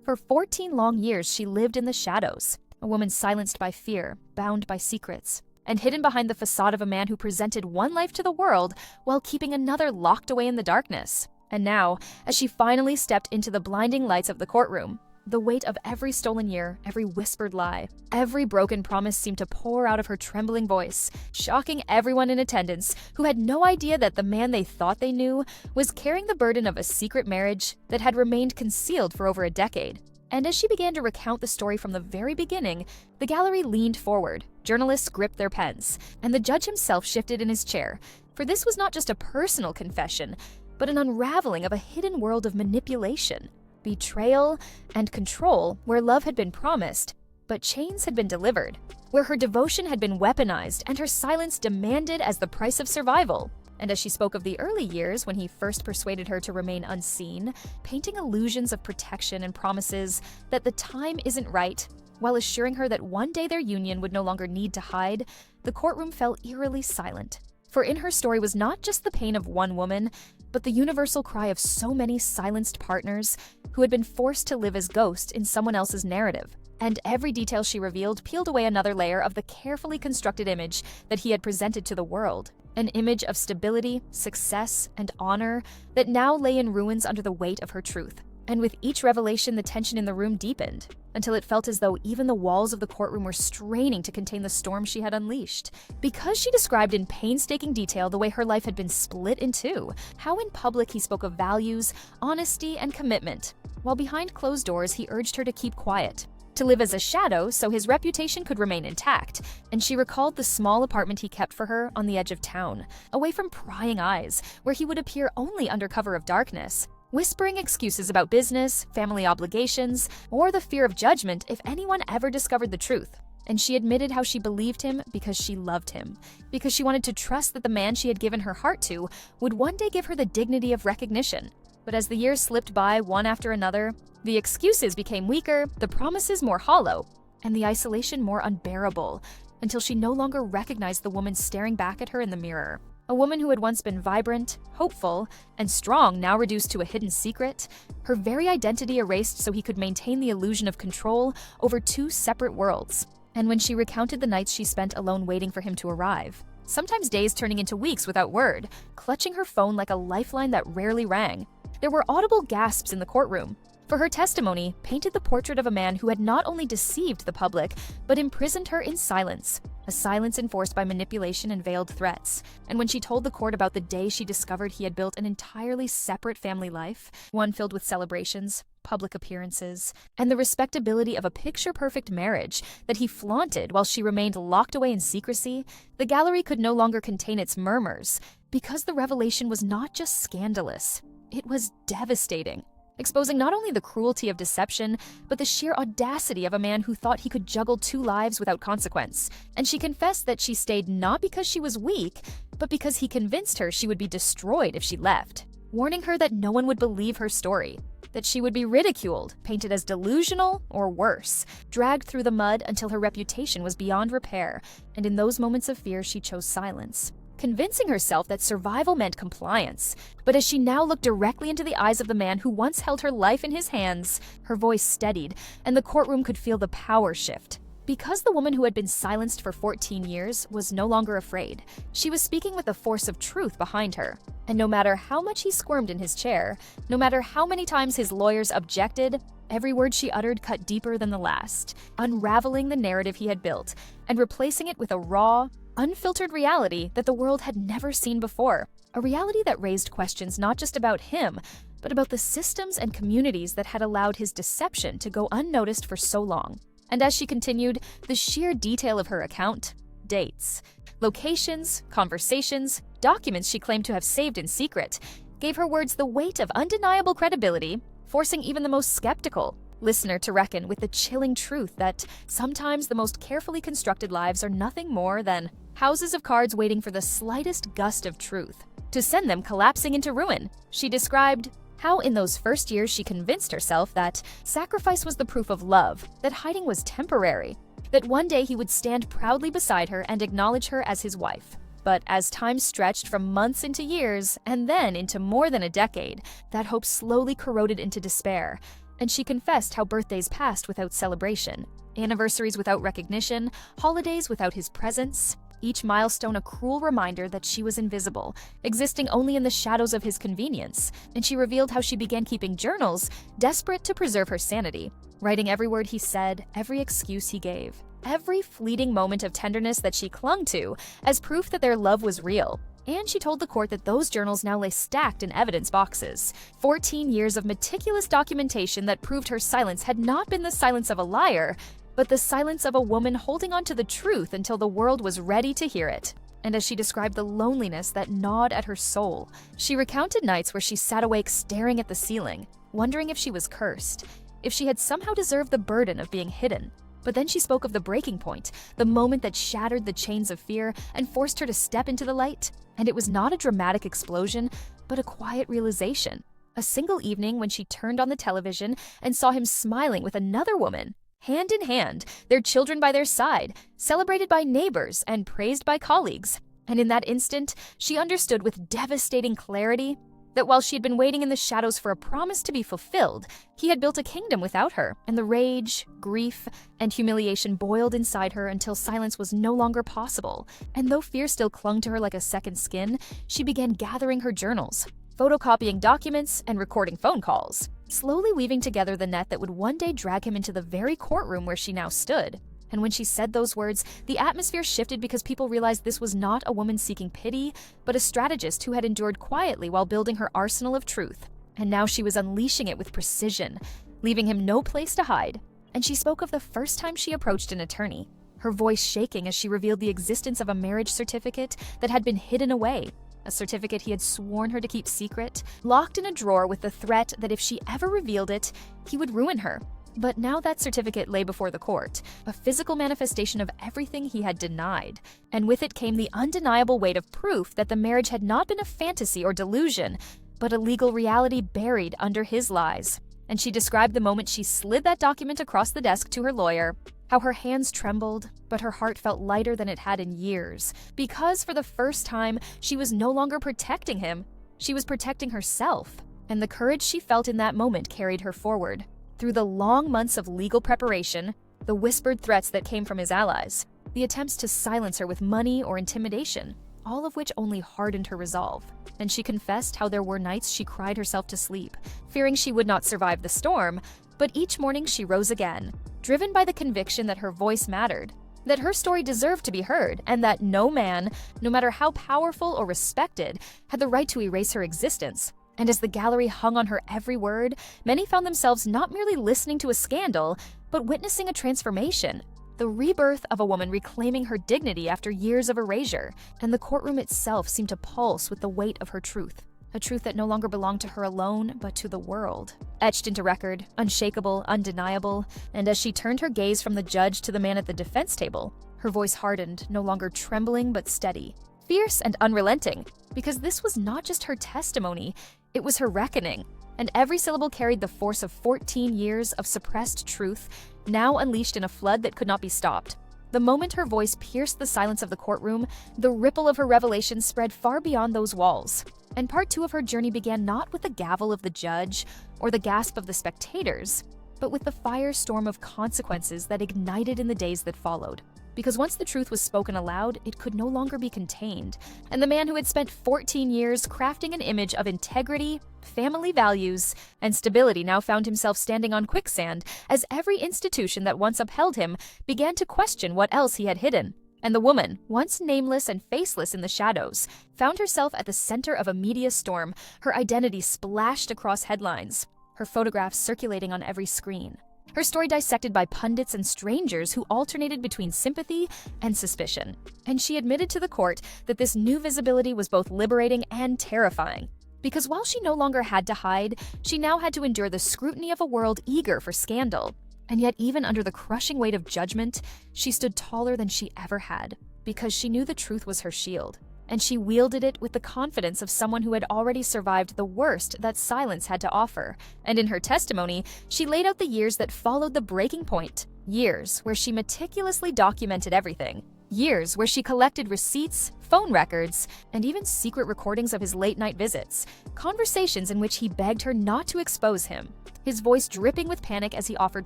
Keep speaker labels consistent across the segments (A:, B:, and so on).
A: For 14 long years, she lived in the shadows, a woman silenced by fear, bound by secrets, and hidden behind the facade of a man who presented one life to the world while keeping another locked away in the darkness. And now, as she finally stepped into the blinding lights of the courtroom, the weight of every stolen year, every whispered lie, every broken promise seemed to pour out of her trembling voice, shocking everyone in attendance who had no idea that the man they thought they knew was carrying the burden of a secret marriage that had remained concealed for over a decade. And as she began to recount the story from the very beginning, the gallery leaned forward, journalists gripped their pens, and the judge himself shifted in his chair, for this was not just a personal confession, but an unraveling of a hidden world of manipulation, betrayal, and control where love had been promised, but chains had been delivered, where her devotion had been weaponized and her silence demanded as the price of survival. And as she spoke of the early years when he first persuaded her to remain unseen, painting illusions of protection and promises that the time isn't right, while assuring her that one day their union would no longer need to hide, the courtroom fell eerily silent. For in her story was not just the pain of one woman, but the universal cry of so many silenced partners who had been forced to live as ghosts in someone else's narrative. And every detail she revealed peeled away another layer of the carefully constructed image that he had presented to the world. An image of stability, success, and honor that now lay in ruins under the weight of her truth. And with each revelation, the tension in the room deepened, until it felt as though even the walls of the courtroom were straining to contain the storm she had unleashed. Because she described in painstaking detail the way her life had been split in two, how in public he spoke of values, honesty, and commitment, while behind closed doors he urged her to keep quiet, to live as a shadow so his reputation could remain intact. And she recalled the small apartment he kept for her on the edge of town, away from prying eyes, where he would appear only under cover of darkness, whispering excuses about business, family obligations, or the fear of judgment if anyone ever discovered the truth. And she admitted how she believed him because she loved him, because she wanted to trust that the man she had given her heart to would one day give her the dignity of recognition. But as the years slipped by one after another, the excuses became weaker, the promises more hollow, and the isolation more unbearable, until she no longer recognized the woman staring back at her in the mirror. A woman who had once been vibrant, hopeful, and strong, now reduced to a hidden secret, her very identity erased so he could maintain the illusion of control over two separate worlds. And when she recounted the nights she spent alone waiting for him to arrive, sometimes days turning into weeks without word, clutching her phone like a lifeline that rarely rang, there were audible gasps in the courtroom. For her testimony painted the portrait of a man who had not only deceived the public, but imprisoned her in silence, a silence enforced by manipulation and veiled threats. And when she told the court about the day she discovered he had built an entirely separate family life, one filled with celebrations, public appearances, and the respectability of a picture-perfect marriage that he flaunted while she remained locked away in secrecy, the gallery could no longer contain its murmurs, because the revelation was not just scandalous, it was devastating, exposing not only the cruelty of deception, but the sheer audacity of a man who thought he could juggle two lives without consequence. And she confessed that she stayed not because she was weak, but because he convinced her she would be destroyed if she left, warning her that no one would believe her story, that she would be ridiculed, painted as delusional, or worse, dragged through the mud until her reputation was beyond repair. And in those moments of fear, she chose silence, convincing herself that survival meant compliance. But as she now looked directly into the eyes of the man who once held her life in his hands, her voice steadied, and the courtroom could feel the power shift. Because the woman who had been silenced for 14 years was no longer afraid, she was speaking with the force of truth behind her. And no matter how much he squirmed in his chair, no matter how many times his lawyers objected, every word she uttered cut deeper than the last, unraveling the narrative he had built and replacing it with a raw, unfiltered reality that the world had never seen before. A reality that raised questions not just about him, but about the systems and communities that had allowed his deception to go unnoticed for so long. And as she continued, the sheer detail of her account, dates, locations, conversations, documents she claimed to have saved in secret, gave her words the weight of undeniable credibility, forcing even the most skeptical listener to reckon with the chilling truth that sometimes the most carefully constructed lives are nothing more than houses of cards waiting for the slightest gust of truth to send them collapsing into ruin. She described how in those first years she convinced herself that sacrifice was the proof of love, that hiding was temporary, that one day he would stand proudly beside her and acknowledge her as his wife. But as time stretched from months into years, and then into more than a decade, that hope slowly corroded into despair. and she confessed how birthdays passed without celebration, anniversaries without recognition, holidays without his presence, each milestone a cruel reminder that she was invisible, existing only in the shadows of his convenience. And she revealed how she began keeping journals, desperate to preserve her sanity, writing every word he said, every excuse he gave, every fleeting moment of tenderness that she clung to as proof that their love was real. And she told the court that those journals now lay stacked in evidence boxes. 14 years of meticulous documentation that proved her silence had not been the silence of a liar, but the silence of a woman holding on to the truth until the world was ready to hear it. And as she described the loneliness that gnawed at her soul, she recounted nights where she sat awake staring at the ceiling, wondering if she was cursed, if she had somehow deserved the burden of being hidden. But then she spoke of the breaking point, the moment that shattered the chains of fear and forced her to step into the light. And it was not a dramatic explosion, but a quiet realization. A single evening when she turned on the television and saw him smiling with another woman, hand in hand, their children by their side, celebrated by neighbors and praised by colleagues. And in that instant, she understood with devastating clarity that while she had been waiting in the shadows for a promise to be fulfilled, he had built a kingdom without her, and the rage, grief, and humiliation boiled inside her until silence was no longer possible. And though fear still clung to her like a second skin, she began gathering her journals, photocopying documents, and recording phone calls, slowly weaving together the net that would one day drag him into the very courtroom where she now stood. And when she said those words, the atmosphere shifted because people realized this was not a woman seeking pity, but a strategist who had endured quietly while building her arsenal of truth. And now she was unleashing it with precision, leaving him no place to hide. And she spoke of the first time she approached an attorney, her voice shaking as she revealed the existence of a marriage certificate that had been hidden away, a certificate he had sworn her to keep secret, locked in a drawer with the threat that if she ever revealed it, he would ruin her. But now that certificate lay before the court, a physical manifestation of everything he had denied. And with it came the undeniable weight of proof that the marriage had not been a fantasy or delusion, but a legal reality buried under his lies. And she described the moment she slid that document across the desk to her lawyer, how her hands trembled, but her heart felt lighter than it had in years, because for the first time, she was no longer protecting him, she was protecting herself. And the courage she felt in that moment carried her forward. Through the long months of legal preparation, the whispered threats that came from his allies, the attempts to silence her with money or intimidation, all of which only hardened her resolve. And she confessed how there were nights she cried herself to sleep, fearing she would not survive the storm, but each morning she rose again, driven by the conviction that her voice mattered, that her story deserved to be heard, and that no man, no matter how powerful or respected, had the right to erase her existence. And as the gallery hung on her every word, many found themselves not merely listening to a scandal, but witnessing a transformation, the rebirth of a woman reclaiming her dignity after years of erasure. And the courtroom itself seemed to pulse with the weight of her truth, a truth that no longer belonged to her alone, but to the world. Etched into record, unshakable, undeniable, and as she turned her gaze from the judge to the man at the defense table, her voice hardened, no longer trembling but steady, fierce and unrelenting, because this was not just her testimony, it was her reckoning, and every syllable carried the force of 14 years of suppressed truth, now unleashed in a flood that could not be stopped. The moment her voice pierced the silence of the courtroom, the ripple of her revelation spread far beyond those walls. And part 2 of her journey began not with the gavel of the judge or the gasp of the spectators, but with the firestorm of consequences that ignited in the days that followed. Because once the truth was spoken aloud, it could no longer be contained. And the man who had spent 14 years crafting an image of integrity, family values, and stability now found himself standing on quicksand as every institution that once upheld him began to question what else he had hidden. And the woman, once nameless and faceless in the shadows, found herself at the center of a media storm, her identity splashed across headlines, her photographs circulating on every screen. Her story dissected by pundits and strangers who alternated between sympathy and suspicion. And she admitted to the court that this new visibility was both liberating and terrifying. Because while she no longer had to hide, she now had to endure the scrutiny of a world eager for scandal. And yet, even under the crushing weight of judgment, she stood taller than she ever had, because she knew the truth was her shield. And she wielded it with the confidence of someone who had already survived the worst that silence had to offer. And in her testimony, she laid out the years that followed the breaking point, years where she meticulously documented everything, Years where she collected receipts, phone records, and even secret recordings of his late-night visits, conversations in which he begged her not to expose him, his voice dripping with panic as he offered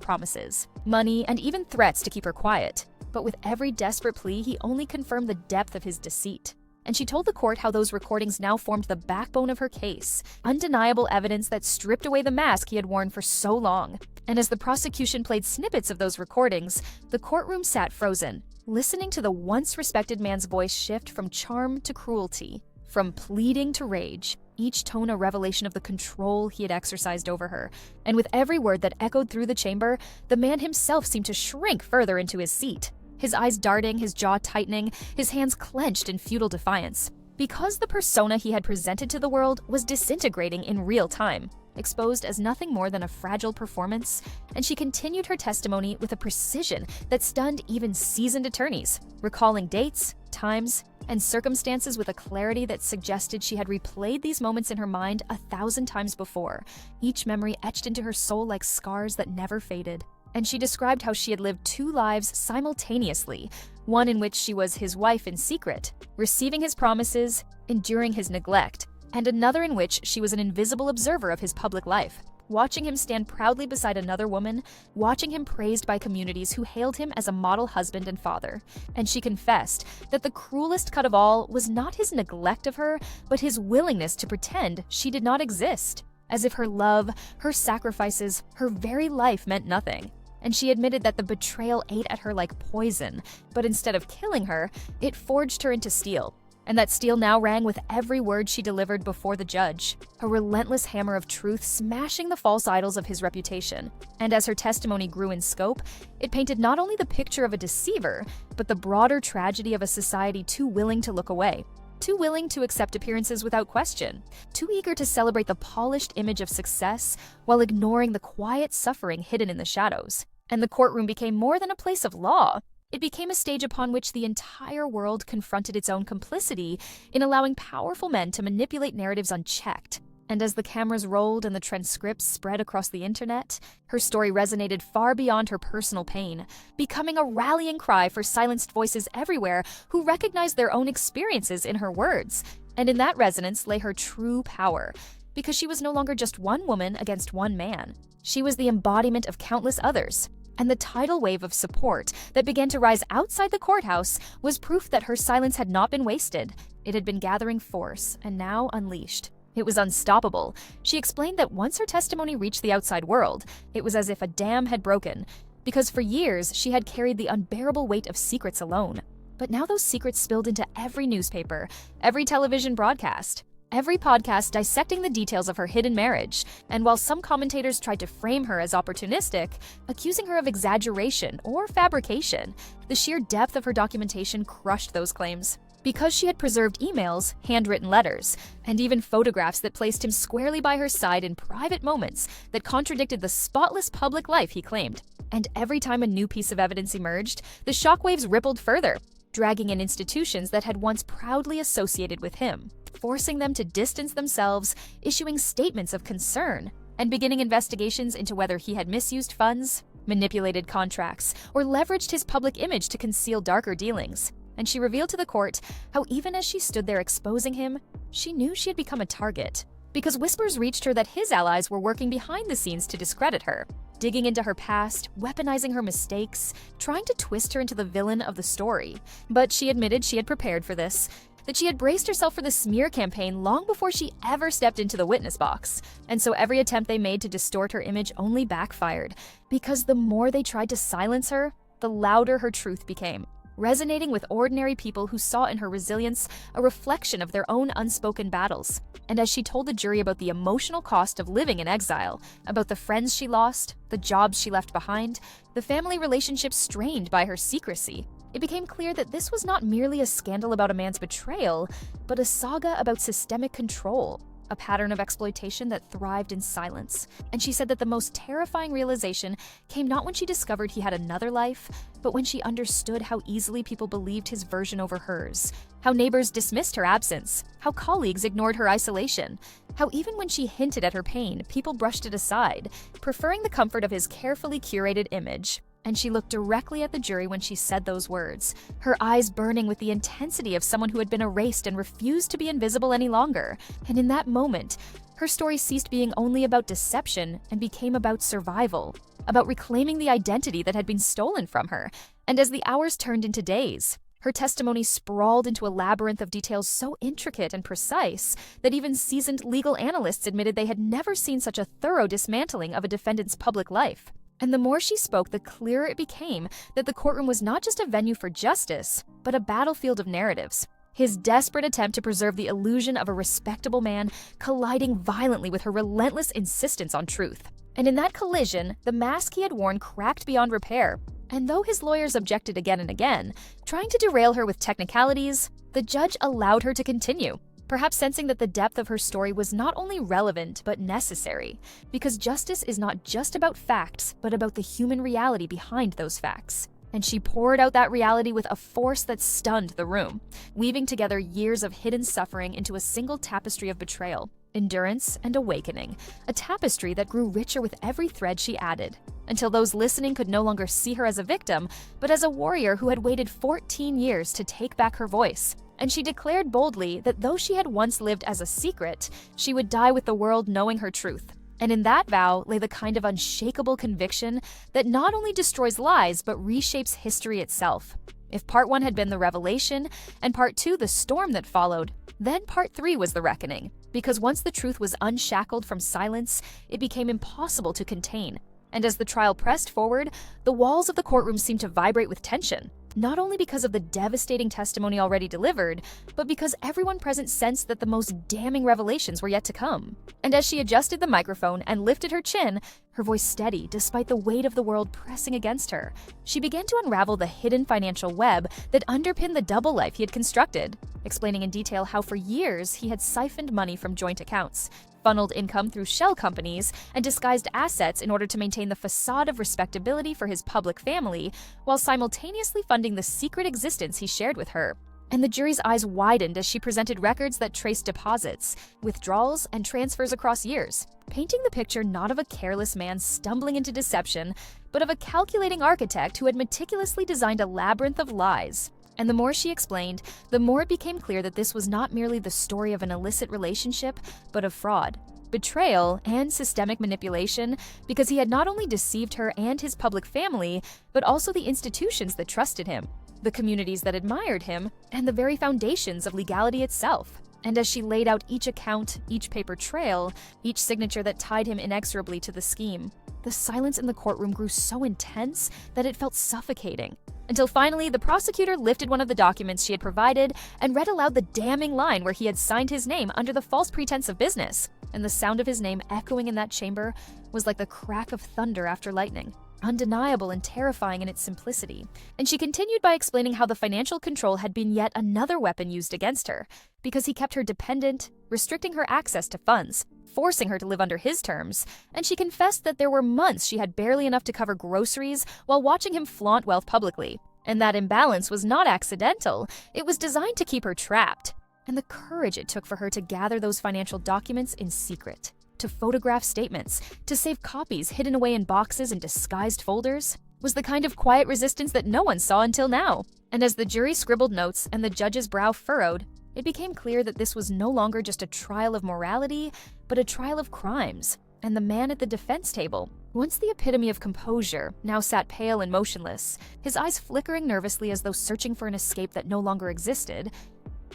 A: promises, money, and even threats to keep her quiet. But with every desperate plea, he only confirmed the depth of his deceit. And she told the court how those recordings now formed the backbone of her case, undeniable evidence that stripped away the mask he had worn for so long. And as the prosecution played snippets of those recordings, the courtroom sat frozen, listening to the once respected man's voice shift from charm to cruelty, from pleading to rage, each tone a revelation of the control he had exercised over her. And with every word that echoed through the chamber, the man himself seemed to shrink further into his seat, his eyes darting, his jaw tightening, his hands clenched in futile defiance. Because the persona he had presented to the world was disintegrating in real time, exposed as nothing more than a fragile performance, and she continued her testimony with a precision that stunned even seasoned attorneys, recalling dates, times, and circumstances with a clarity that suggested she had replayed these moments in her mind 1,000 times before, each memory etched into her soul like scars that never faded. And she described how she had lived 2 lives simultaneously, one in which she was his wife in secret, receiving his promises, enduring his neglect, and another in which she was an invisible observer of his public life, watching him stand proudly beside another woman, watching him praised by communities who hailed him as a model husband and father. And she confessed that the cruelest cut of all was not his neglect of her, but his willingness to pretend she did not exist, as if her love, her sacrifices, her very life meant nothing. And she admitted that the betrayal ate at her like poison, but instead of killing her, it forged her into steel. And that steel now rang with every word she delivered before the judge, a relentless hammer of truth smashing the false idols of his reputation. And as her testimony grew in scope, it painted not only the picture of a deceiver, but the broader tragedy of a society too willing to look away, too willing to accept appearances without question, too eager to celebrate the polished image of success while ignoring the quiet suffering hidden in the shadows. And the courtroom became more than a place of law. It became a stage upon which the entire world confronted its own complicity in allowing powerful men to manipulate narratives unchecked. And as the cameras rolled and the transcripts spread across the internet, her story resonated far beyond her personal pain, becoming a rallying cry for silenced voices everywhere who recognized their own experiences in her words. And in that resonance lay her true power, because she was no longer just one woman against one man. She was the embodiment of countless others. And the tidal wave of support that began to rise outside the courthouse was proof that her silence had not been wasted. It had been gathering force, and now unleashed. It was unstoppable. She explained that once her testimony reached the outside world, it was as if a dam had broken, because for years she had carried the unbearable weight of secrets alone. But now those secrets spilled into every newspaper, every television broadcast, every podcast dissecting the details of her hidden marriage. And while some commentators tried to frame her as opportunistic, accusing her of exaggeration or fabrication, the sheer depth of her documentation crushed those claims. Because she had preserved emails, handwritten letters, and even photographs that placed him squarely by her side in private moments that contradicted the spotless public life he claimed. And every time a new piece of evidence emerged, the shockwaves rippled further, dragging in institutions that had once proudly associated with him, forcing them to distance themselves, issuing statements of concern, and beginning investigations into whether he had misused funds, manipulated contracts, or leveraged his public image to conceal darker dealings. And she revealed to the court how even as she stood there exposing him, she knew she had become a target, because whispers reached her that his allies were working behind the scenes to discredit her, digging into her past, weaponizing her mistakes, trying to twist her into the villain of the story. But she admitted she had prepared for this, that she had braced herself for the smear campaign long before she ever stepped into the witness box. And so every attempt they made to distort her image only backfired, because the more they tried to silence her, the louder her truth became, resonating with ordinary people who saw in her resilience a reflection of their own unspoken battles. And as she told the jury about the emotional cost of living in exile, about the friends she lost, the jobs she left behind, the family relationships strained by her secrecy, it became clear that this was not merely a scandal about a man's betrayal, but a saga about systemic control, a pattern of exploitation that thrived in silence. And she said that the most terrifying realization came not when she discovered he had another life, but when she understood how easily people believed his version over hers, how neighbors dismissed her absence, how colleagues ignored her isolation, how even when she hinted at her pain, people brushed it aside, preferring the comfort of his carefully curated image. And she looked directly at the jury when she said those words, her eyes burning with the intensity of someone who had been erased and refused to be invisible any longer. And in that moment, her story ceased being only about deception and became about survival, about reclaiming the identity that had been stolen from her. And as the hours turned into days, her testimony sprawled into a labyrinth of details so intricate and precise that even seasoned legal analysts admitted they had never seen such a thorough dismantling of a defendant's public life. And the more she spoke, the clearer it became that the courtroom was not just a venue for justice, but a battlefield of narratives. His desperate attempt to preserve the illusion of a respectable man colliding violently with her relentless insistence on truth. And in that collision, the mask he had worn cracked beyond repair. And though his lawyers objected again and again, trying to derail her with technicalities, the judge allowed her to continue, perhaps sensing that the depth of her story was not only relevant but necessary, because justice is not just about facts, but about the human reality behind those facts. And she poured out that reality with a force that stunned the room, weaving together years of hidden suffering into a single tapestry of betrayal, endurance, and awakening, a tapestry that grew richer with every thread she added, until those listening could no longer see her as a victim, but as a warrior who had waited 14 years to take back her voice. And she declared boldly that though she had once lived as a secret, she would die with the world knowing her truth. And in that vow lay the kind of unshakable conviction that not only destroys lies, but reshapes history itself. If part 1 had been the revelation, and part 2 the storm that followed, then part 3 was the reckoning. Because once the truth was unshackled from silence, it became impossible to contain. And as the trial pressed forward, the walls of the courtroom seemed to vibrate with tension. Not only because of the devastating testimony already delivered, but because everyone present sensed that the most damning revelations were yet to come. And as she adjusted the microphone and lifted her chin, her voice steady despite the weight of the world pressing against her, she began to unravel the hidden financial web that underpinned the double life he had constructed, explaining in detail how for years he had siphoned money from joint accounts, funneled income through shell companies, and disguised assets in order to maintain the facade of respectability for his public family, while simultaneously funding the secret existence he shared with her. And the jury's eyes widened as she presented records that traced deposits, withdrawals, and transfers across years, painting the picture not of a careless man stumbling into deception, but of a calculating architect who had meticulously designed a labyrinth of lies. And the more she explained, the more it became clear that this was not merely the story of an illicit relationship, but of fraud, betrayal, and systemic manipulation, because he had not only deceived her and his public family, but also the institutions that trusted him, the communities that admired him, and the very foundations of legality itself. And as she laid out each account, each paper trail, each signature that tied him inexorably to the scheme, the silence in the courtroom grew so intense that it felt suffocating. Until finally, the prosecutor lifted one of the documents she had provided and read aloud the damning line where he had signed his name under the false pretense of business. And the sound of his name echoing in that chamber was like the crack of thunder after lightning, undeniable and terrifying in its simplicity. And she continued by explaining how the financial control had been yet another weapon used against her, because he kept her dependent, restricting her access to funds, forcing her to live under his terms, and she confessed that there were months she had barely enough to cover groceries while watching him flaunt wealth publicly. And that imbalance was not accidental, it was designed to keep her trapped. And the courage it took for her to gather those financial documents in secret, to photograph statements, to save copies hidden away in boxes and disguised folders, was the kind of quiet resistance that no one saw until now. And as the jury scribbled notes and the judge's brow furrowed, it became clear that this was no longer just a trial of morality, but a trial of crimes. And the man at the defense table, once the epitome of composure, now sat pale and motionless, his eyes flickering nervously as though searching for an escape that no longer existed.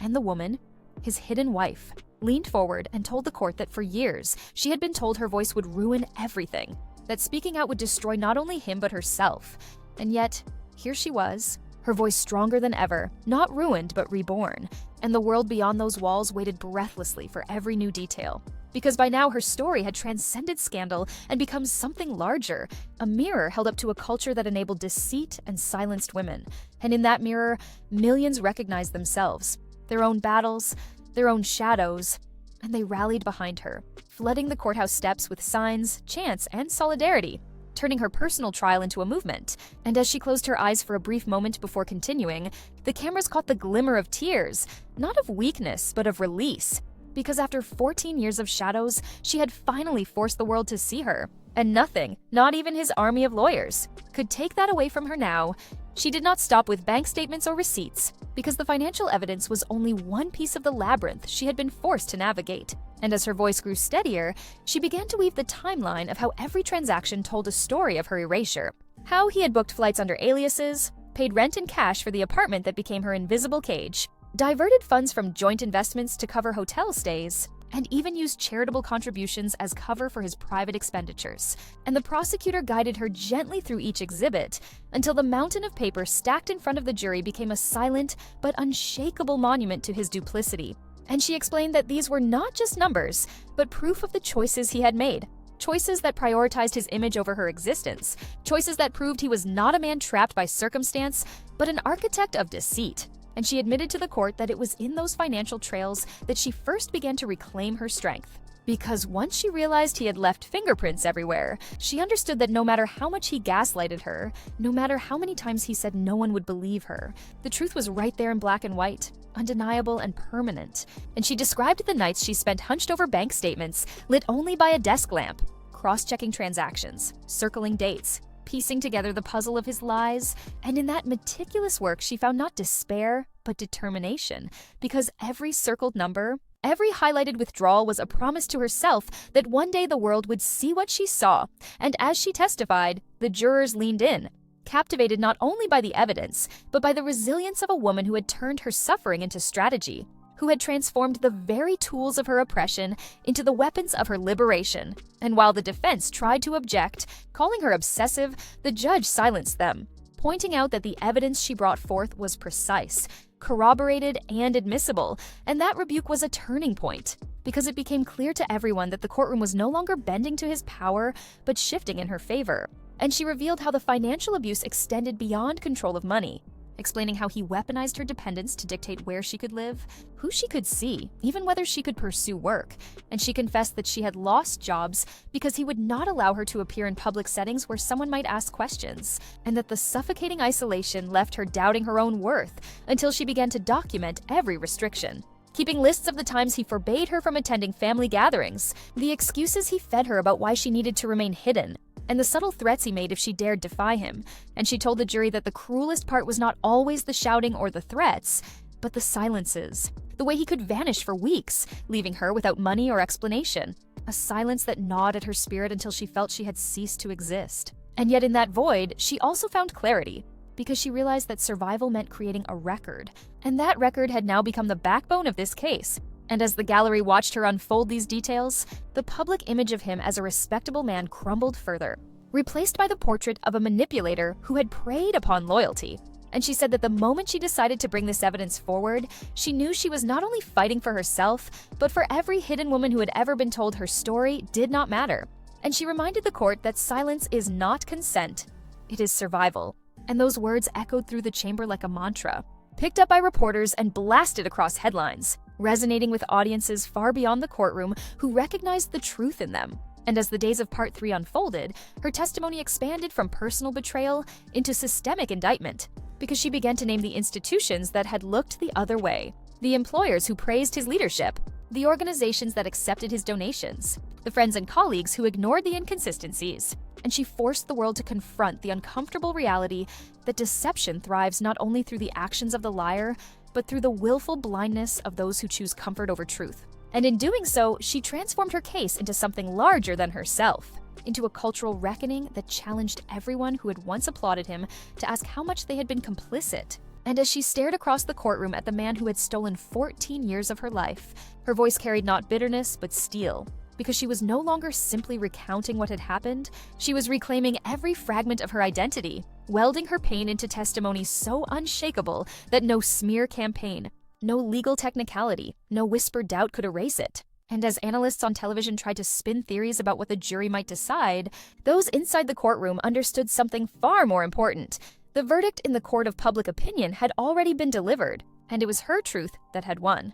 A: And the woman, his hidden wife, leaned forward and told the court that for years she had been told her voice would ruin everything, that speaking out would destroy not only him but herself. And yet, here she was, her voice stronger than ever, not ruined but reborn, and the world beyond those walls waited breathlessly for every new detail. Because by now her story had transcended scandal and become something larger, a mirror held up to a culture that enabled deceit and silenced women. And in that mirror, millions recognized themselves, their own battles, their own shadows, and they rallied behind her, flooding the courthouse steps with signs, chants, and solidarity, turning her personal trial into a movement. And as she closed her eyes for a brief moment before continuing, the cameras caught the glimmer of tears, not of weakness, but of release. Because after 14 years of shadows, she had finally forced the world to see her, And nothing, not even his army of lawyers, could take that away from her now. She did not stop with bank statements or receipts, because the financial evidence was only one piece of the labyrinth she had been forced to navigate. And as her voice grew steadier, she began to weave the timeline of how every transaction told a story of her erasure. How he had booked flights under aliases, paid rent in cash for the apartment that became her invisible cage, diverted funds from joint investments to cover hotel stays, and even used charitable contributions as cover for his private expenditures. And the prosecutor guided her gently through each exhibit until the mountain of paper stacked in front of the jury became a silent but unshakable monument to his duplicity. And she explained that these were not just numbers, but proof of the choices he had made. Choices that prioritized his image over her existence. Choices that proved he was not a man trapped by circumstance, but an architect of deceit. And she admitted to the court that it was in those financial trails that she first began to reclaim her strength. Because once she realized he had left fingerprints everywhere, she understood that no matter how much he gaslighted her, no matter how many times he said no one would believe her, the truth was right there in black and white, undeniable and permanent. And she described the nights she spent hunched over bank statements, lit only by a desk lamp, cross-checking transactions, circling dates, piecing together the puzzle of his lies. And in that meticulous work, she found not despair, but determination, because every circled number, every highlighted withdrawal was a promise to herself that one day the world would see what she saw. And as she testified, the jurors leaned in, captivated not only by the evidence, but by the resilience of a woman who had turned her suffering into strategy, who had transformed the very tools of her oppression into the weapons of her liberation. And while the defense tried to object, calling her obsessive, the judge silenced them, pointing out that the evidence she brought forth was precise, corroborated, and admissible. And that rebuke was a turning point, because it became clear to everyone that the courtroom was no longer bending to his power, but shifting in her favor. And she revealed how the financial abuse extended beyond control of money, explaining how he weaponized her dependence to dictate where she could live, who she could see, even whether she could pursue work. And she confessed that she had lost jobs because he would not allow her to appear in public settings where someone might ask questions, and that the suffocating isolation left her doubting her own worth until she began to document every restriction, keeping lists of the times he forbade her from attending family gatherings, the excuses he fed her about why she needed to remain hidden, and the subtle threats he made if she dared defy him. And she told the jury that the cruelest part was not always the shouting or the threats, but the silences. The way he could vanish for weeks, leaving her without money or explanation. A silence that gnawed at her spirit until she felt she had ceased to exist. And yet in that void, she also found clarity, because she realized that survival meant creating a record. And that record had now become the backbone of this case. And as the gallery watched her unfold these details, the public image of him as a respectable man crumbled further, replaced by the portrait of a manipulator who had preyed upon loyalty. And she said that the moment she decided to bring this evidence forward, she knew she was not only fighting for herself, but for every hidden woman who had ever been told her story did not matter. And she reminded the court that silence is not consent, it is survival. And those words echoed through the chamber like a mantra, picked up by reporters and blasted across headlines, resonating with audiences far beyond the courtroom who recognized the truth in them. And as the days of Part 3 unfolded, her testimony expanded from personal betrayal into systemic indictment, because she began to name the institutions that had looked the other way, the employers who praised his leadership, the organizations that accepted his donations, the friends and colleagues who ignored the inconsistencies. And she forced the world to confront the uncomfortable reality that deception thrives not only through the actions of the liar, but through the willful blindness of those who choose comfort over truth. And in doing so, she transformed her case into something larger than herself, into a cultural reckoning that challenged everyone who had once applauded him to ask how much they had been complicit. And as she stared across the courtroom at the man who had stolen 14 years of her life, her voice carried not bitterness, but steel. Because she was no longer simply recounting what had happened, she was reclaiming every fragment of her identity, welding her pain into testimony so unshakable that no smear campaign, no legal technicality, no whispered doubt could erase it. And as analysts on television tried to spin theories about what the jury might decide, those inside the courtroom understood something far more important. The verdict in the court of public opinion had already been delivered, and it was her truth that had won.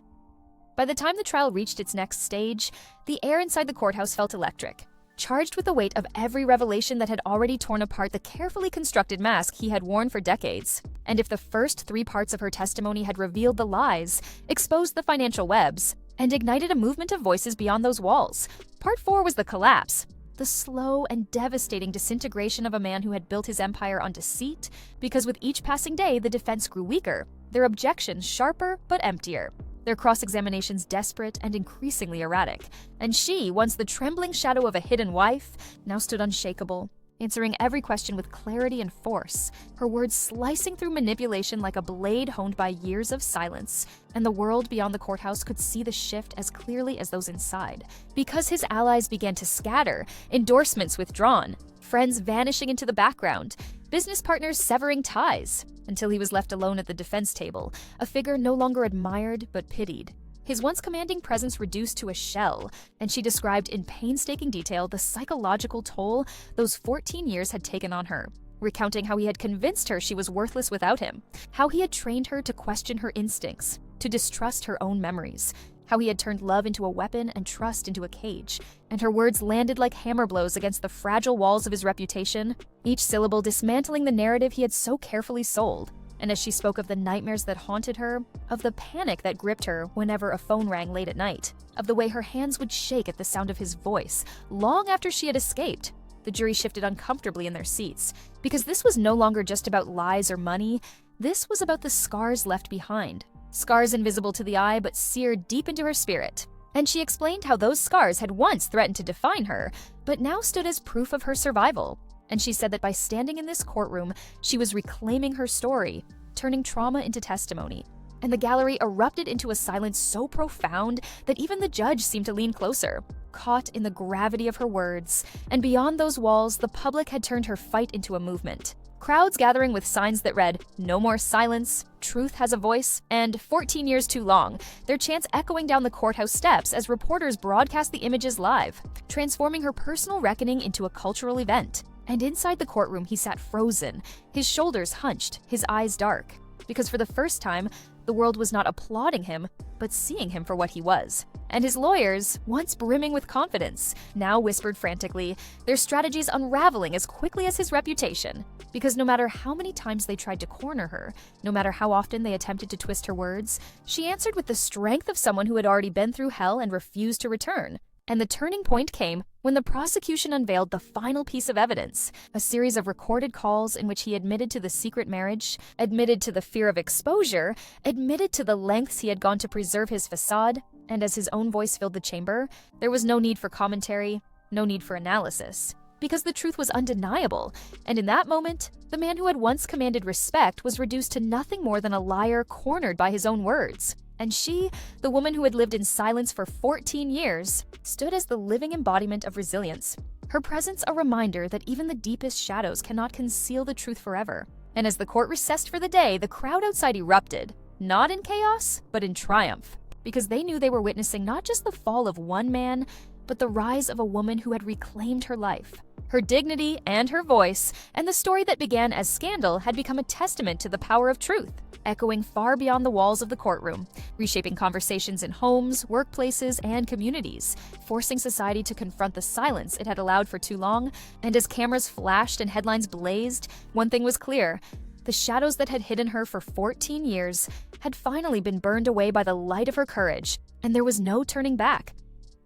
A: By the time the trial reached its next stage, the air inside the courthouse felt electric, charged with the weight of every revelation that had already torn apart the carefully constructed mask he had worn for decades. And if the first 3 parts of her testimony had revealed the lies, exposed the financial webs, and ignited a movement of voices beyond those walls, Part 4 was the collapse. the slow and devastating disintegration of a man who had built his empire on deceit, because with each passing day the defense grew weaker, their objections sharper but emptier, their cross-examinations desperate and increasingly erratic, and she, once the trembling shadow of a hidden wife, now stood unshakable, answering every question with clarity and force, her words slicing through manipulation like a blade honed by years of silence, and the world beyond the courthouse could see the shift as clearly as those inside. Because his allies began to scatter, endorsements withdrawn, friends vanishing into the background, business partners severing ties, until he was left alone at the defense table, a figure no longer admired but pitied. His once commanding presence reduced to a shell, and she described in painstaking detail the psychological toll those 14 years had taken on her, recounting how he had convinced her she was worthless without him, how he had trained her to question her instincts, to distrust her own memories, how he had turned love into a weapon and trust into a cage, and her words landed like hammer blows against the fragile walls of his reputation, each syllable dismantling the narrative he had so carefully sold. And as she spoke of the nightmares that haunted her, of the panic that gripped her whenever a phone rang late at night, of the way her hands would shake at the sound of his voice long after she had escaped, the jury shifted uncomfortably in their seats, because this was no longer just about lies or money, this was about the scars left behind, scars invisible to the eye but seared deep into her spirit. And she explained how those scars had once threatened to define her, but now stood as proof of her survival. And she said that by standing in this courtroom, she was reclaiming her story, turning trauma into testimony. And the gallery erupted into a silence so profound that even the judge seemed to lean closer, caught in the gravity of her words. And beyond those walls, the public had turned her fight into a movement. Crowds gathering with signs that read, "No more silence," "Truth has a voice," and 14 years too long, their chants echoing down the courthouse steps as reporters broadcast the images live, transforming her personal reckoning into a cultural event. And inside the courtroom, he sat frozen, his shoulders hunched, his eyes dark, because for the first time, the world was not applauding him, but seeing him for what he was. And his lawyers, once brimming with confidence, now whispered frantically, their strategies unraveling as quickly as his reputation. Because no matter how many times they tried to corner her, no matter how often they attempted to twist her words, she answered with the strength of someone who had already been through hell and refused to return. And the turning point came when the prosecution unveiled the final piece of evidence, a series of recorded calls in which he admitted to the secret marriage, admitted to the fear of exposure, admitted to the lengths he had gone to preserve his facade, and as his own voice filled the chamber, there was no need for commentary, no need for analysis, because the truth was undeniable, and in that moment, the man who had once commanded respect was reduced to nothing more than a liar cornered by his own words. And she, the woman who had lived in silence for 14 years, stood as the living embodiment of resilience. Her presence a reminder that even the deepest shadows cannot conceal the truth forever. And as the court recessed for the day, the crowd outside erupted, not in chaos, but in triumph, because they knew they were witnessing not just the fall of one man, but the rise of a woman who had reclaimed her life, her dignity and her voice, and the story that began as scandal had become a testament to the power of truth, echoing far beyond the walls of the courtroom, reshaping conversations in homes, workplaces, and communities, forcing society to confront the silence it had allowed for too long. And as cameras flashed and headlines blazed, one thing was clear: the shadows that had hidden her for 14 years had finally been burned away by the light of her courage, and there was no turning back.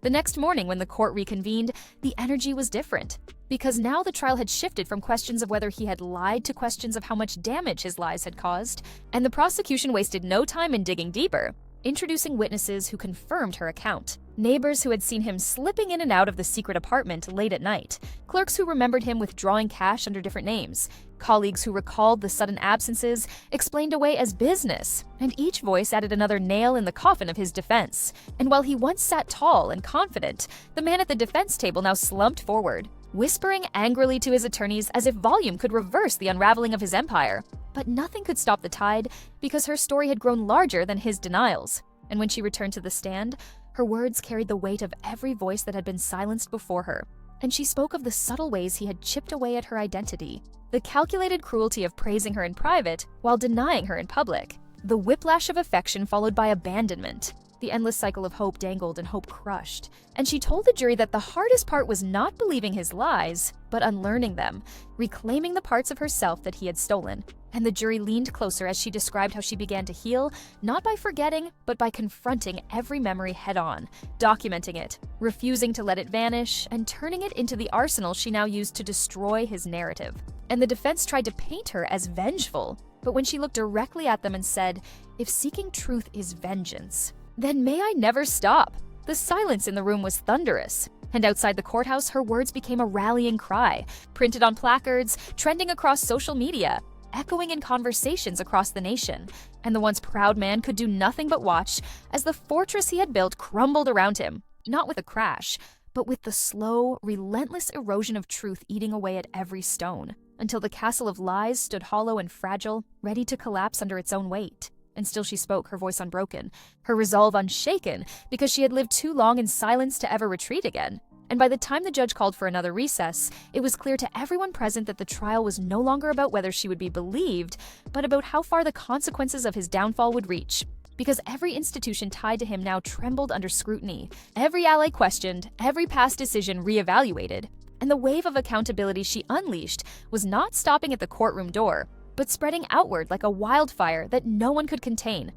A: The next morning, when the court reconvened, the energy was different, because now the trial had shifted from questions of whether he had lied to questions of how much damage his lies had caused, and the prosecution wasted no time in digging deeper, introducing witnesses who confirmed her account. Neighbors who had seen him slipping in and out of the secret apartment late at night, clerks who remembered him withdrawing cash under different names, colleagues who recalled the sudden absences, explained away as business, and each voice added another nail in the coffin of his defense. And while he once sat tall and confident, the man at the defense table now slumped forward, whispering angrily to his attorneys as if volume could reverse the unraveling of his empire. But nothing could stop the tide, because her story had grown larger than his denials. And when she returned to the stand, her words carried the weight of every voice that had been silenced before her. And she spoke of the subtle ways he had chipped away at her identity, the calculated cruelty of praising her in private while denying her in public, the whiplash of affection followed by abandonment, The endless cycle of hope dangled and hope crushed. And she told the jury that the hardest part was not believing his lies, but unlearning them, reclaiming the parts of herself that he had stolen. And the jury leaned closer as she described how she began to heal, not by forgetting, but by confronting every memory head-on, documenting it, refusing to let it vanish, and turning it into the arsenal she now used to destroy his narrative. And the defense tried to paint her as vengeful, but when she looked directly at them and said, "If seeking truth is vengeance, then may I never stop." The silence in the room was thunderous. And outside the courthouse, her words became a rallying cry, printed on placards, trending across social media, echoing in conversations across the nation. And the once proud man could do nothing but watch as the fortress he had built crumbled around him, not with a crash, but with the slow, relentless erosion of truth eating away at every stone, until the castle of lies stood hollow and fragile, ready to collapse under its own weight. And still she spoke, her voice unbroken, her resolve unshaken, because she had lived too long in silence to ever retreat again. And by the time the judge called for another recess, it was clear to everyone present that the trial was no longer about whether she would be believed, but about how far the consequences of his downfall would reach. Because every institution tied to him now trembled under scrutiny, every ally questioned, every past decision reevaluated. And the wave of accountability she unleashed was not stopping at the courtroom door, but spreading outward like a wildfire that no one could contain.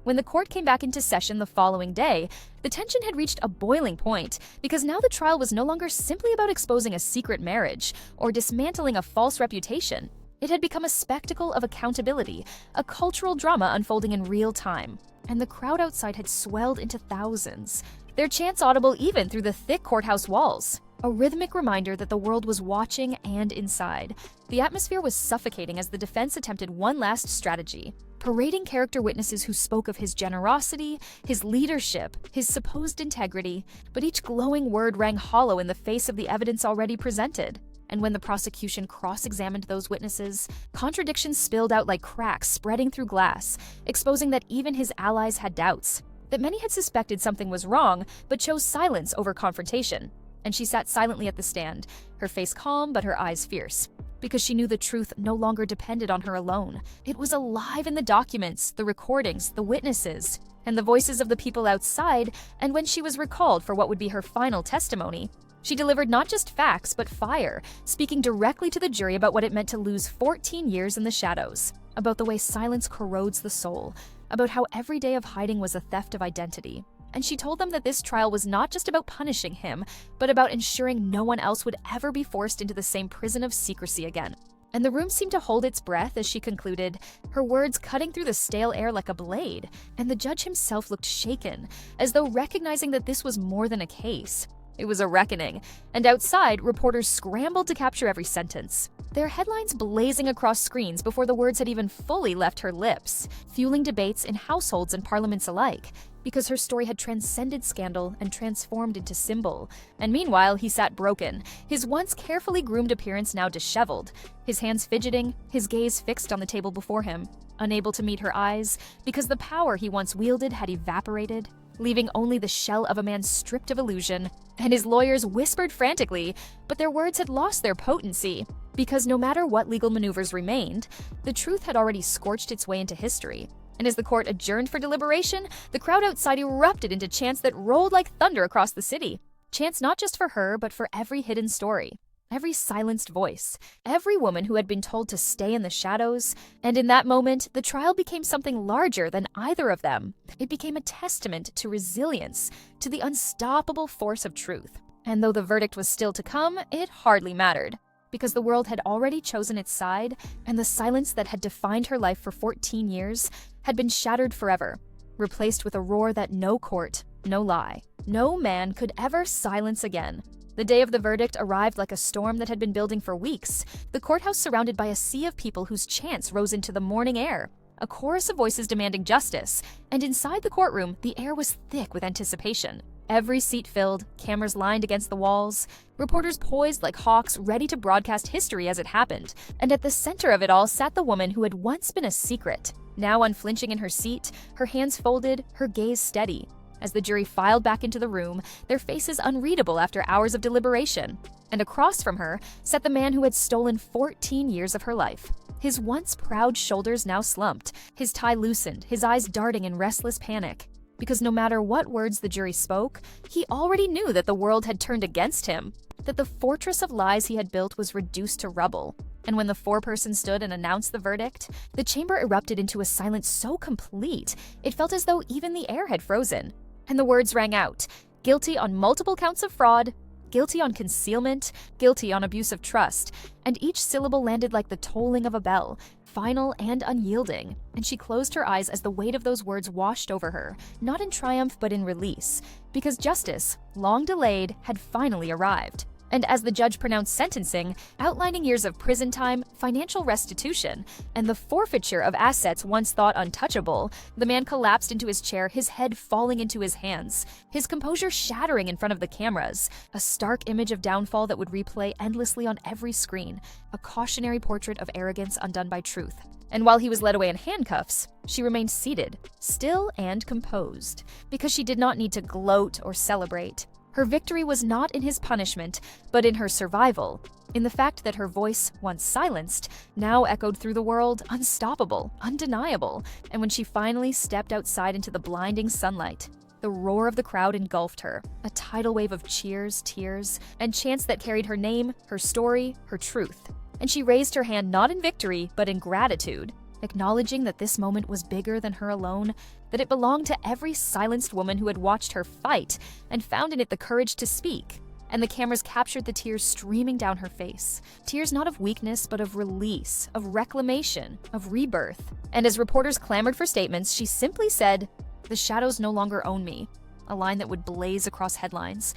A: When the court came back into session the following day, the tension had reached a boiling point, because now the trial was no longer simply about exposing a secret marriage or dismantling a false reputation. It had become a spectacle of accountability, a cultural drama unfolding in real time. And the crowd outside had swelled into thousands, their chants audible even through the thick courthouse walls. A rhythmic reminder that the world was watching and inside. The atmosphere was suffocating as the defense attempted one last strategy, parading character witnesses who spoke of his generosity, his leadership, his supposed integrity, but each glowing word rang hollow in the face of the evidence already presented. And when the prosecution cross-examined those witnesses, contradictions spilled out like cracks spreading through glass, exposing that even his allies had doubts, that many had suspected something was wrong, but chose silence over confrontation. And she sat silently at the stand, her face calm but her eyes fierce, because she knew the truth no longer depended on her alone. It was alive in the documents, the recordings, the witnesses, and the voices of the people outside. And when she was recalled for what would be her final testimony, she delivered not just facts but fire, speaking directly to the jury about what it meant to lose 14 years in the shadows, about the way silence corrodes the soul, about how every day of hiding was a theft of identity. And she told them that this trial was not just about punishing him, but about ensuring no one else would ever be forced into the same prison of secrecy again. And the room seemed to hold its breath as she concluded, her words cutting through the stale air like a blade. And the judge himself looked shaken, as though recognizing that this was more than a case. It was a reckoning, and outside, reporters scrambled to capture every sentence, their headlines blazing across screens before the words had even fully left her lips, fueling debates in households and parliaments alike, because her story had transcended scandal and transformed into symbol. And meanwhile, he sat broken, his once carefully groomed appearance now disheveled, his hands fidgeting, his gaze fixed on the table before him, unable to meet her eyes, because the power he once wielded had evaporated, leaving only the shell of a man stripped of illusion. And his lawyers whispered frantically, but their words had lost their potency, because no matter what legal maneuvers remained, the truth had already scorched its way into history. And as the court adjourned for deliberation, the crowd outside erupted into chants that rolled like thunder across the city. Chants not just for her, but for every hidden story, every silenced voice, every woman who had been told to stay in the shadows. And in that moment, the trial became something larger than either of them. It became a testament to resilience, to the unstoppable force of truth. And though the verdict was still to come, it hardly mattered, because the world had already chosen its side, and the silence that had defined her life for 14 years had been shattered forever, replaced with a roar that no court, no lie, no man could ever silence again. The day of the verdict arrived like a storm that had been building for weeks, the courthouse surrounded by a sea of people whose chants rose into the morning air, a chorus of voices demanding justice, and inside the courtroom, the air was thick with anticipation. Every seat filled, cameras lined against the walls, reporters poised like hawks ready to broadcast history as it happened. And at the center of it all sat the woman who had once been a secret, now unflinching in her seat, her hands folded, her gaze steady. As the jury filed back into the room, their faces unreadable after hours of deliberation. And across from her sat the man who had stolen 14 years of her life. His once proud shoulders now slumped, his tie loosened, his eyes darting in restless panic. because no matter what words the jury spoke, he already knew that the world had turned against him, that the fortress of lies he had built was reduced to rubble. And when the foreperson stood and announced the verdict, the chamber erupted into a silence so complete, it felt as though even the air had frozen. And the words rang out: guilty on multiple counts of fraud, guilty on concealment, guilty on abuse of trust, and each syllable landed like the tolling of a bell, final and unyielding. And she closed her eyes as the weight of those words washed over her, not in triumph but in release, because justice, long delayed, had finally arrived. And as the judge pronounced sentencing, outlining years of prison time, financial restitution, and the forfeiture of assets once thought untouchable, the man collapsed into his chair, his head falling into his hands, his composure shattering in front of the cameras, a stark image of downfall that would replay endlessly on every screen, a cautionary portrait of arrogance undone by truth. And while he was led away in handcuffs, she remained seated, still and composed, because she did not need to gloat or celebrate. Her victory was not in his punishment, but in her survival, in the fact that her voice, once silenced, now echoed through the world, unstoppable, undeniable. And when she finally stepped outside into the blinding sunlight, the roar of the crowd engulfed her, a tidal wave of cheers, tears, and chants that carried her name, her story, her truth. And she raised her hand not in victory, but in gratitude, acknowledging that this moment was bigger than her alone, that it belonged to every silenced woman who had watched her fight and found in it the courage to speak. And the cameras captured the tears streaming down her face. Tears not of weakness, but of release, of reclamation, of rebirth. And as reporters clamored for statements, she simply said, "The shadows no longer own me," a line that would blaze across headlines,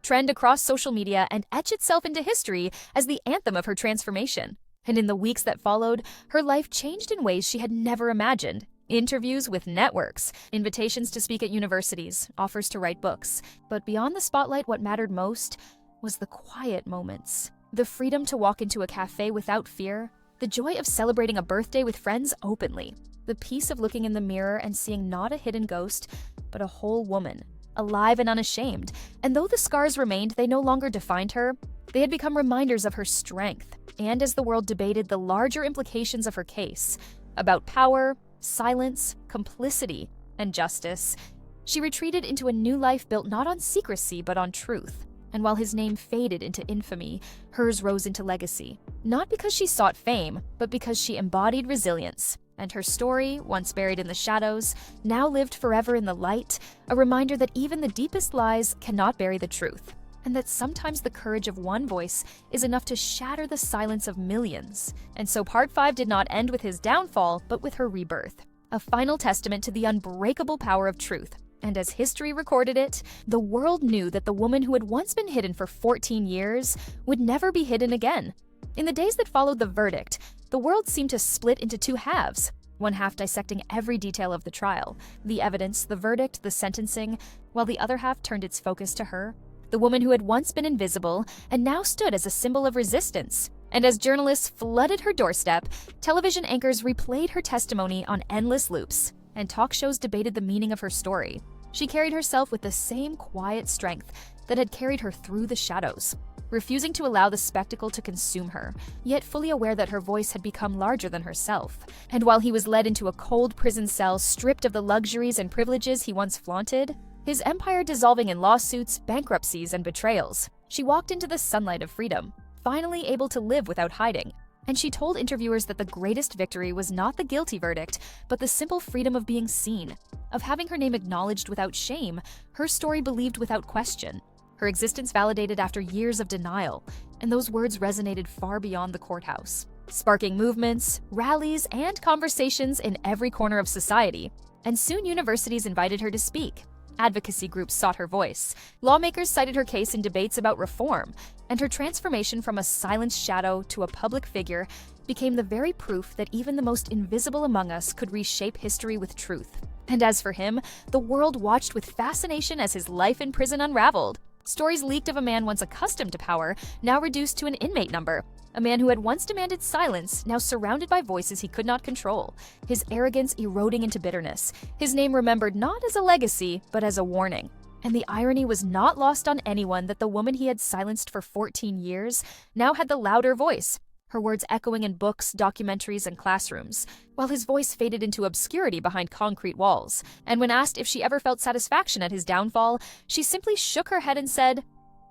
A: trend across social media, and etch itself into history as the anthem of her transformation. And in the weeks that followed, her life changed in ways she had never imagined. Interviews with networks, invitations to speak at universities, offers to write books. But beyond the spotlight, what mattered most was the quiet moments. The freedom to walk into a cafe without fear, the joy of celebrating a birthday with friends openly, the peace of looking in the mirror and seeing not a hidden ghost, but a whole woman, alive and unashamed. And though the scars remained, they no longer defined her. They had become reminders of her strength. And as the world debated the larger implications of her case, about power, silence, complicity, and justice, she retreated into a new life built not on secrecy but on truth. And while his name faded into infamy, hers rose into legacy. Not because she sought fame, but because she embodied resilience. And her story, once buried in the shadows, now lived forever in the light, a reminder that even the deepest lies cannot bury the truth. And that sometimes the courage of one voice is enough to shatter the silence of millions. And so Part 5 did not end with his downfall, but with her rebirth, a final testament to the unbreakable power of truth. And as history recorded it, the world knew that the woman who had once been hidden for 14 years would never be hidden again. In the days that followed the verdict, the world seemed to split into two halves, one half dissecting every detail of the trial, the evidence, the verdict, the sentencing, while the other half turned its focus to her, the woman who had once been invisible and now stood as a symbol of resistance. And as journalists flooded her doorstep, television anchors replayed her testimony on endless loops, and talk shows debated the meaning of her story. She carried herself with the same quiet strength that had carried her through the shadows, refusing to allow the spectacle to consume her, yet fully aware that her voice had become larger than herself. And while he was led into a cold prison cell stripped of the luxuries and privileges he once flaunted, his empire dissolving in lawsuits, bankruptcies, and betrayals, she walked into the sunlight of freedom, finally able to live without hiding. And she told interviewers that the greatest victory was not the guilty verdict, but the simple freedom of being seen, of having her name acknowledged without shame, her story believed without question, her existence validated after years of denial. And those words resonated far beyond the courthouse, sparking movements, rallies, and conversations in every corner of society. And soon universities invited her to speak. Advocacy groups sought her voice. Lawmakers cited her case in debates about reform, and her transformation from a silenced shadow to a public figure became the very proof that even the most invisible among us could reshape history with truth. And as for him, the world watched with fascination as his life in prison unraveled. Stories leaked of a man once accustomed to power, now reduced to an inmate number. A man who had once demanded silence, now surrounded by voices he could not control, his arrogance eroding into bitterness, his name remembered not as a legacy, but as a warning. And the irony was not lost on anyone that the woman he had silenced for 14 years now had the louder voice. her words echoing in books, documentaries, and classrooms, while his voice faded into obscurity behind concrete walls. And when asked if she ever felt satisfaction at his downfall, she simply shook her head and said,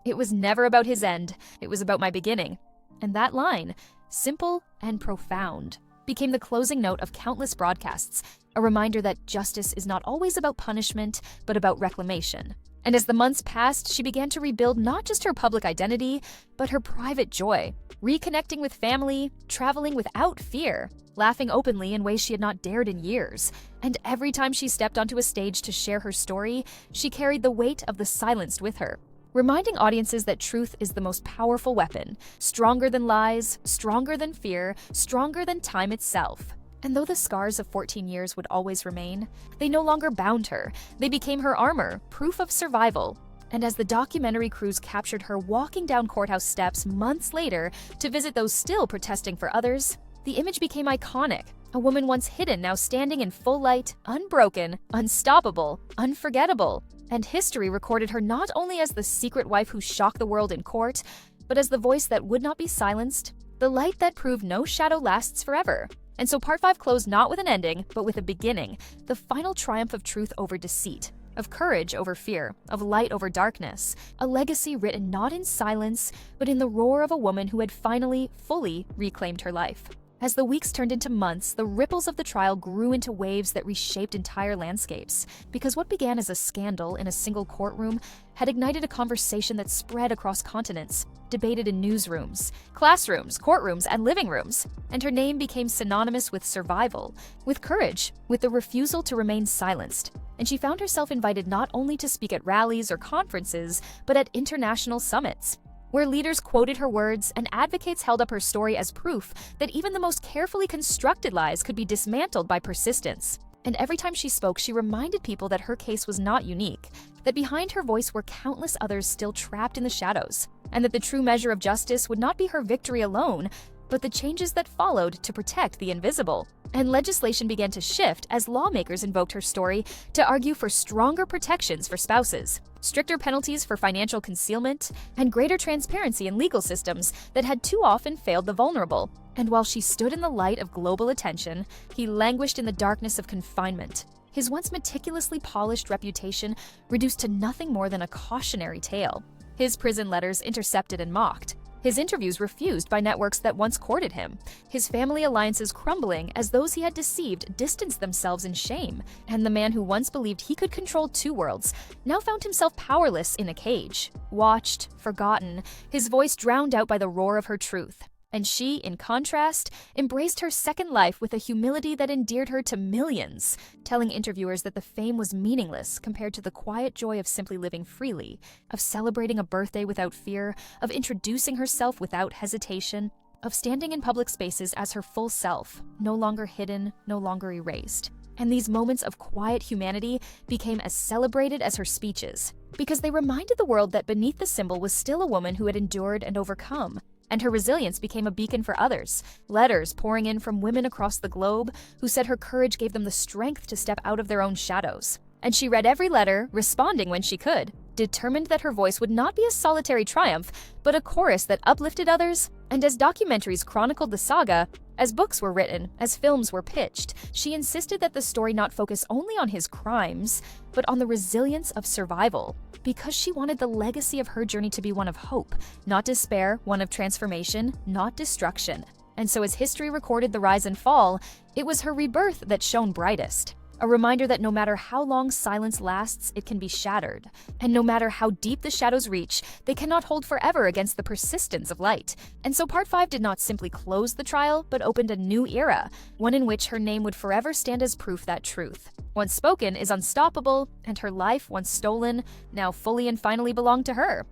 A: "It was never about his end, it was about my beginning." And that line, simple and profound, became the closing note of countless broadcasts, a reminder that justice is not always about punishment, but about reclamation. And as the months passed, she began to rebuild not just her public identity, but her private joy, reconnecting with family, traveling without fear, laughing openly in ways she had not dared in years. And every time she stepped onto a stage to share her story, she carried the weight of the silenced with her, reminding audiences that truth is the most powerful weapon, stronger than lies, stronger than fear, stronger than time itself. And though the scars of 14 years would always remain, they no longer bound her. They became her armor, proof of survival. And as the documentary crews captured her walking down courthouse steps months later to visit those still protesting for others, the image became iconic. A woman once hidden, now standing in full light, unbroken, unstoppable, unforgettable. And history recorded her not only as the secret wife who shocked the world in court, but as the voice that would not be silenced, the light that proved no shadow lasts forever. And so Part 5 closed not with an ending, but with a beginning, the final triumph of truth over deceit, of courage over fear, of light over darkness, a legacy written not in silence, but in the roar of a woman who had finally, fully reclaimed her life. As the weeks turned into months, the ripples of the trial grew into waves that reshaped entire landscapes, because what began as a scandal in a single courtroom had ignited a conversation that spread across continents, debated in newsrooms, classrooms, courtrooms, and living rooms. And her name became synonymous with survival, with courage, with the refusal to remain silenced. And she found herself invited not only to speak at rallies or conferences, but at international summits, where leaders quoted her words and advocates held up her story as proof that even the most carefully constructed lies could be dismantled by persistence. And every time she spoke, she reminded people that her case was not unique, that behind her voice were countless others still trapped in the shadows, and that the true measure of justice would not be her victory alone, but the changes that followed to protect the invisible. And legislation began to shift as lawmakers invoked her story to argue for stronger protections for spouses, stricter penalties for financial concealment, and greater transparency in legal systems that had too often failed the vulnerable. And while she stood in the light of global attention, he languished in the darkness of confinement, his once meticulously polished reputation reduced to nothing more than a cautionary tale, his prison letters intercepted and mocked, his interviews refused by networks that once courted him, his family alliances crumbling as those he had deceived distanced themselves in shame, and the man who once believed he could control two worlds now found himself powerless in a cage, watched, forgotten, his voice drowned out by the roar of her truth. And she, in contrast, embraced her second life with a humility that endeared her to millions, telling interviewers that the fame was meaningless compared to the quiet joy of simply living freely, of celebrating a birthday without fear, of introducing herself without hesitation, of standing in public spaces as her full self, no longer hidden, no longer erased. And these moments of quiet humanity became as celebrated as her speeches, because they reminded the world that beneath the symbol was still a woman who had endured and overcome. And her resilience became a beacon for others, letters pouring in from women across the globe who said her courage gave them the strength to step out of their own shadows. And she read every letter, responding when she could, determined that her voice would not be a solitary triumph, but a chorus that uplifted others. And as documentaries chronicled the saga, as books were written, as films were pitched, she insisted that the story not focus only on his crimes, but on the resilience of survival, because she wanted the legacy of her journey to be one of hope, not despair, one of transformation, not destruction. And so as history recorded the rise and fall, it was her rebirth that shone brightest. A reminder that no matter how long silence lasts, it can be shattered. And no matter how deep the shadows reach, they cannot hold forever against the persistence of light. And so Part 5 did not simply close the trial, but opened a new era, one in which her name would forever stand as proof that truth, once spoken, is unstoppable, and her life, once stolen, now fully and finally belonged to her.